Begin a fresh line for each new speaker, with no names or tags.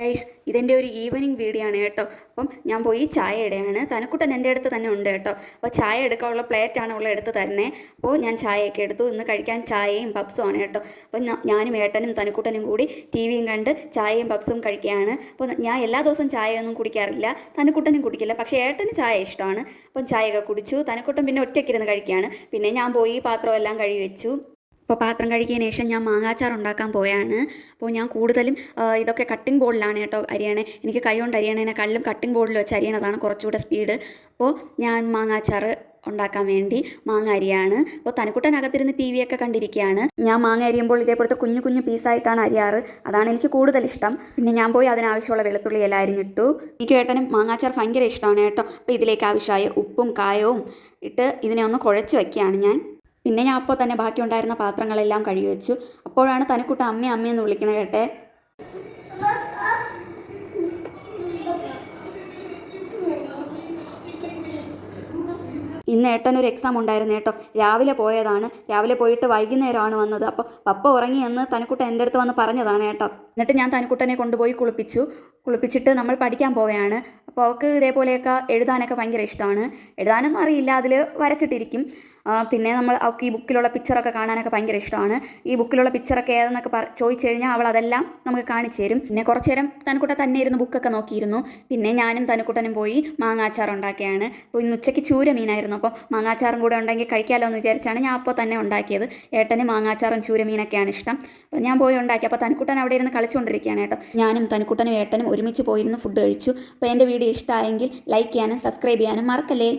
Guys ഇതെൻ്റെ ഒരു evening video ആണ് കേട്ടോ. അപ്പം ഞാൻ പോയി ചായ ഇടുകയാണ്. തനക്കുട്ടൻ എൻ്റെ അടുത്ത് തന്നെ ഉണ്ട് കേട്ടോ. അപ്പോൾ ചായ എടുക്കാനുള്ള പ്ലേറ്റാണ് അവൾ എടുത്ത് തരുന്നത്. അപ്പോൾ ഞാൻ ചായയൊക്കെ എടുത്തു. ഇന്ന് കഴിക്കാൻ ചായയും പപ്സും ആണ് കേട്ടോ. അപ്പം ഞാനും ഏട്ടനും തനക്കുട്ടനും കൂടി ടി വിയും കണ്ട് ചായയും പപ്സും കഴിക്കുകയാണ്. അപ്പോൾ ഞാൻ എല്ലാ ദിവസവും ചായയൊന്നും കുടിക്കാറില്ല, തനക്കുട്ടനും കുടിക്കില്ല, പക്ഷേ ഏട്ടന് ചായ ഇഷ്ടമാണ്. അപ്പം ചായയൊക്കെ കുടിച്ചു. തനക്കുട്ടൻ പിന്നെ ഒറ്റയ്ക്കിരുന്ന് കഴിക്കുകയാണ്. പിന്നെ ഞാൻ പോയി പാത്രമെല്ലാം കഴുകി വെച്ചു. അപ്പോൾ പാത്രം കഴുകിയതിന് ശേഷം ഞാൻ മാങ്ങാച്ചാർ ഉണ്ടാക്കാൻ പോയാണ്. അപ്പോൾ ഞാൻ കൂടുതലും ഇതൊക്കെ കട്ടിംഗ് ബോർഡിലാണ് കേട്ടോ അരിയണേ. എനിക്ക് കൈ കൊണ്ട് അരിയണേനെക്കാളും കട്ടിംഗ് ബോർഡിൽ വെച്ച് അരിയണതാണ് കുറച്ചുകൂടെ സ്പീഡ്. അപ്പോൾ ഞാൻ മാങ്ങാച്ചാർ ഉണ്ടാക്കാൻ വേണ്ടി മാങ്ങ അരിയാണ്. അപ്പോൾ തനക്കുട്ടനകത്തിരുന്ന് ടി വി ഒക്കെ കണ്ടിരിക്കുകയാണ്. ഞാൻ മാങ്ങ അരിയുമ്പോൾ ഇതേപോലത്തെ കുഞ്ഞു കുഞ്ഞു പീസായിട്ടാണ് അരിയാറ്. അതാണ് എനിക്ക് കൂടുതൽ ഇഷ്ടം. പിന്നെ ഞാൻ പോയി അതിനാവശ്യമുള്ള വെളുത്തുള്ളി എല്ലാം അരിഞ്ഞിട്ടു. എനിക്ക് ഏട്ടനും മാങ്ങാച്ചാർ ഭയങ്കര ഇഷ്ടമാണ് കേട്ടോ. അപ്പോൾ ഇതിലേക്ക് ആവശ്യമായ ഉപ്പും കായവും ഇട്ട് ഇതിനെ ഒന്ന് കുഴച്ച് വയ്ക്കുകയാണ് ഞാൻ. പിന്നെ ഞാൻ അപ്പോൾ തന്നെ ബാക്കി ഉണ്ടായിരുന്ന പാത്രങ്ങളെല്ലാം കഴുകി വെച്ചു. അപ്പോഴാണ് തനക്കുട്ട അമ്മയെന്ന് വിളിക്കണ കേട്ടെ. ഇന്ന് ഏട്ടനൊരു എക്സാം ഉണ്ടായിരുന്നു കേട്ടോ. രാവിലെ പോയതാണ്. രാവിലെ പോയിട്ട് വൈകുന്നേരമാണ് വന്നത്. അപ്പോൾ പപ്പ ഉറങ്ങിയെന്ന് തനക്കുട്ട എൻ്റെ അടുത്ത് വന്ന് പറഞ്ഞതാണ് കേട്ടോ. എന്നിട്ട് ഞാൻ തനക്കുട്ടനെ കൊണ്ടുപോയി കുളിപ്പിച്ചിട്ട് നമ്മൾ പഠിക്കാൻ പോവുകയാണ്. അപ്പോൾ അവൾക്ക് ഇതേപോലെയൊക്കെ എഴുതാനൊക്കെ ഭയങ്കര ഇഷ്ടമാണ്. എഴുതാനൊന്നും അറിയില്ല, അതിൽ വരച്ചിട്ടിരിക്കും. പിന്നെ അവൾക്ക് ഈ ബുക്കിലുള്ള പിക്ചറൊക്കെ കാണാനൊക്കെ ഭയങ്കര ഇഷ്ടമാണ്. ഈ ബുക്കിലുള്ള പിക്ചറൊക്കെ ഏതെന്നൊക്കെ ചോദിച്ചു കഴിഞ്ഞാൽ അവൾ അതെല്ലാം നമുക്ക് കാണിച്ചു തരും. പിന്നെ കുറച്ച് നേരം തനക്കുട്ട തന്നെ ഇരുന്ന് ബുക്കൊക്കെ നോക്കിയിരുന്നു. പിന്നെ ഞാനും തനക്കുട്ടനും പോയി മാങ്ങാച്ചാർ ഉണ്ടാക്കിയാണ്. അപ്പോൾ ഇന്ന് ഉച്ചയ്ക്ക് ചൂര മീനായിരുന്നു. അപ്പോൾ മാങ്ങാച്ചാറും കൂടെ ഉണ്ടെങ്കിൽ കഴിക്കാമല്ലോ എന്ന് വിചാരിച്ചാണ് ഞാൻ അപ്പോൾ തന്നെ ഉണ്ടാക്കിയത്. ഏട്ടന് മാങ്ങാച്ചാറും ചൂര മീനൊക്കെയാണ് ഇഷ്ടം. അപ്പോൾ ഞാൻ പോയി ഉണ്ടാക്കി. അപ്പോൾ തനക്കുട്ടൻ അവിടെ ഇരുന്ന് കളിച്ചുകൊണ്ടിരിക്കുകയാണ് കേട്ടോ. ഞാനും തനക്കുട്ടനും ഏട്ടനും ഒരുമിച്ച് പോയിരുന്ന് ഫുഡ് കഴിച്ചു. അപ്പോൾ എൻ്റെ വീഡിയോ ഇഷ്ടമായെങ്കിൽ ലൈക്ക് ചെയ്യാനും സബ്സ്ക്രൈബ് ചെയ്യാനും മറക്കല്ലേ.